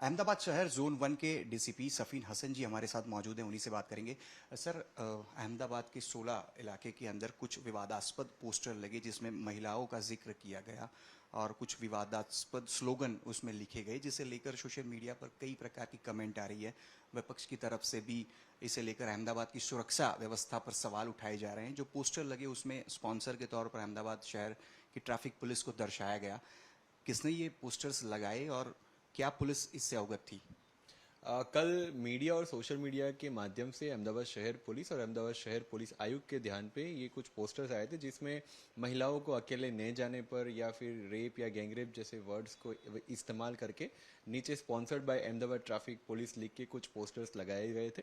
अहमदाबाद शहर जोन 1 के डीसीपी सफ़ीन हसन जी हमारे साथ मौजूद हैं, उन्हीं से बात करेंगे। सर, अहमदाबाद के 16 इलाके के अंदर कुछ विवादास्पद पोस्टर लगे जिसमें महिलाओं का जिक्र किया गया और कुछ विवादास्पद स्लोगन उसमें लिखे गए, जिसे लेकर सोशल मीडिया पर कई प्रकार की कमेंट आ रही है। विपक्ष की तरफ से भी इसे लेकर अहमदाबाद की सुरक्षा व्यवस्था पर सवाल उठाए जा रहे हैं। जो पोस्टर लगे उसमें स्पॉन्सर के तौर पर अहमदाबाद शहर की ट्रैफिक पुलिस को दर्शाया गया। किसने ये पोस्टर्स लगाए और क्या पुलिस इससे अवगत थी? कल मीडिया और सोशल मीडिया के माध्यम से अहमदाबाद शहर पुलिस और अहमदाबाद शहर पुलिस आयुक्त के ध्यान पे ये कुछ पोस्टर्स आए थे जिसमें महिलाओं को अकेले न जाने पर या फिर रेप या गैंगरेप जैसे वर्ड्स को इस्तेमाल करके नीचे sponsored by Ahmedabad traffic police लिख के कुछ पोस्टर्स लगाए गए थे।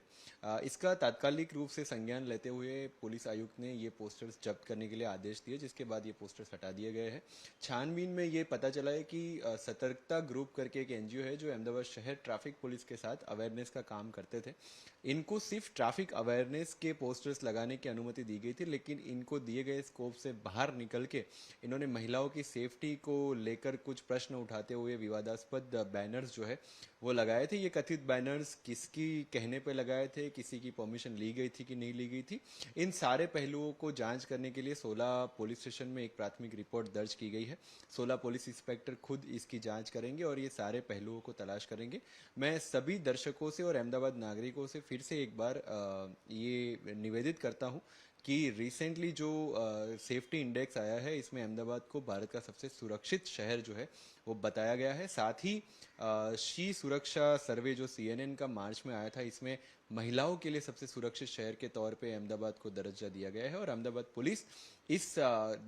इसका तात्कालिक रूप से संज्ञान लेते हुए पुलिस आयुक्त ने ये पोस्टर्स जब्त करने के लिए आदेश दिए, जिसके बाद ये पोस्टर्स हटा दिए गए हैं। छानबीन में ये पता चला है कि सतर्कता ग्रुप करके एक एनजीओ है जो अहमदाबाद शहर ट्रैफिक पुलिस के साथ अवेयरनेस का काम करते थे। इनको सिर्फ ट्रैफिक अवेयरनेस के पोस्टर्स लगाने की अनुमति दी गई थी, लेकिन इनको दिए गए स्कोप से बाहर निकल के इन्होंने महिलाओं की सेफ्टी को लेकर कुछ प्रश्न उठाते हुए विवादास्पद बैनर्स जो है वो लगाए थे। ये कथित बैनर्स किसकी कहने पे लगाए थे, किसी की परमिशन ली गई थी कि नहीं ली गई थी, इन सारे पहलुओं को जांच करने के लिए 16 पुलिस स्टेशन में एक प्राथमिक रिपोर्ट दर्ज की गई है। 16 पुलिस इंस्पेक्टर खुद इसकी जांच करेंगे और ये सारे पहलुओं को तलाश करेंगे। मैं सभी दर्शकों से और अहमदाबाद नागरिकों से फिर से एक बार ये निवेदित करता हूँ कि रिसेंटली जो सेफ्टी इंडेक्स आया है इसमें अहमदाबाद को भारत का सबसे सुरक्षित शहर जो है वो बताया गया है। साथ ही शी सुरक्षा सर्वे जो CNN का मार्च में आया था, इसमें महिलाओं के लिए सबसे सुरक्षित शहर के तौर पे अहमदाबाद को दर्जा दिया गया है और अहमदाबाद पुलिस इस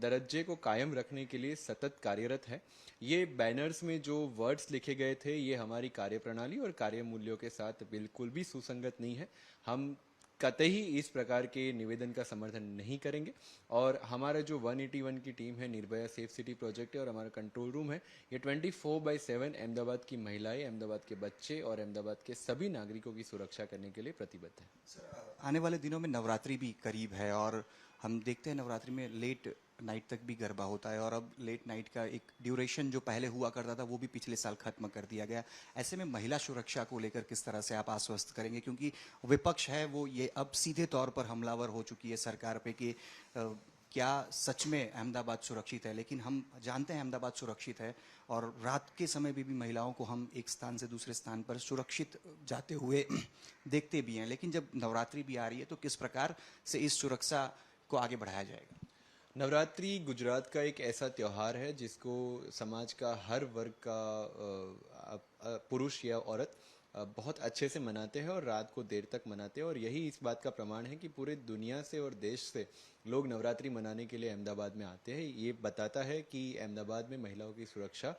दर्जे को कायम रखने के लिए सतत कार्यरत है। ये बैनर्स में जो वर्ड्स लिखे गए थे ये हमारी कार्यप्रणाली और कार्य मूल्यों के साथ बिल्कुल भी सुसंगत नहीं है। हम कतई इस प्रकार के निवेदन का समर्थन नहीं करेंगे और हमारा जो 181 की टीम है, निर्भया सेफ सिटी प्रोजेक्ट है और हमारा कंट्रोल रूम है, ये 24/7 अहमदाबाद की महिलाएं, अहमदाबाद के बच्चे और अहमदाबाद के सभी नागरिकों की सुरक्षा करने के लिए प्रतिबद्ध है। सर, आने वाले दिनों में नवरात्रि भी करीब है और हम देखते हैं नवरात्रि में लेट नाइट तक भी गरबा होता है और अब लेट नाइट का एक ड्यूरेशन जो पहले हुआ करता था वो भी पिछले साल खत्म कर दिया गया। ऐसे में महिला सुरक्षा को लेकर किस तरह से आप आश्वस्त करेंगे, क्योंकि विपक्ष है वो ये अब सीधे तौर पर हमलावर हो चुकी है सरकार पे कि क्या सच में अहमदाबाद सुरक्षित है? लेकिन हम जानते हैं अहमदाबाद सुरक्षित है और रात के समय भी महिलाओं को हम एक स्थान से दूसरे स्थान पर सुरक्षित जाते हुए देखते भी हैं। लेकिन जब नवरात्रि भी आ रही है तो किस प्रकार से इस सुरक्षा को आगे बढ़ाया जाएगा? नवरात्रि गुजरात का एक ऐसा त्यौहार है जिसको समाज का हर वर्ग का पुरुष या औरत बहुत अच्छे से मनाते हैं और रात को देर तक मनाते हैं और यही इस बात का प्रमाण है कि पूरे दुनिया से और देश से लोग नवरात्रि मनाने के लिए अहमदाबाद में आते हैं। ये बताता है कि अहमदाबाद में महिलाओं की सुरक्षा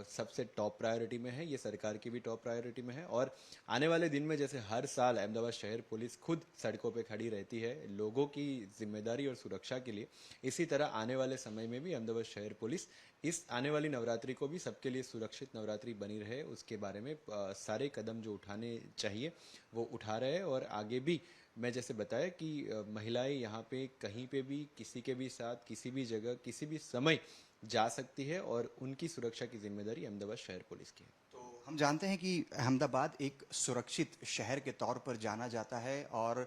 सबसे टॉप प्रायोरिटी में है, ये सरकार की भी टॉप प्रायोरिटी में है और आने वाले दिन में जैसे हर साल अहमदाबाद शहर पुलिस खुद सड़कों पे खड़ी रहती है लोगों की जिम्मेदारी और सुरक्षा के लिए, इसी तरह आने वाले समय में भी अहमदाबाद शहर पुलिस इस आने वाली नवरात्रि को भी सबके लिए सुरक्षित नवरात्रि बनी रहे उसके बारे में सारे कदम जो उठाने चाहिए वो उठा रहे हैं। और आगे भी मैं जैसे बताया कि महिलाएं यहाँ पे कहीं पे भी किसी के भी साथ किसी भी जगह किसी भी समय जा सकती है और उनकी सुरक्षा की जिम्मेदारी अहमदाबाद शहर पुलिस की है। तो हम जानते हैं कि अहमदाबाद एक सुरक्षित शहर के तौर पर जाना जाता है और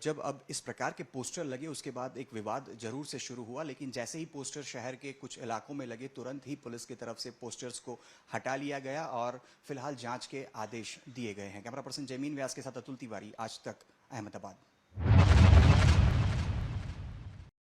जब अब इस प्रकार के पोस्टर लगे उसके बाद एक विवाद जरूर से शुरू हुआ, लेकिन जैसे ही पोस्टर शहर के कुछ इलाकों में लगे तुरंत ही पुलिस की तरफ से पोस्टर्स को हटा लिया गया और फिलहाल जांच के आदेश दिए गए हैं। कैमरा पर्सन जमीन व्यास के साथ अतुल तिवारी, आज तक, अहमदाबाद।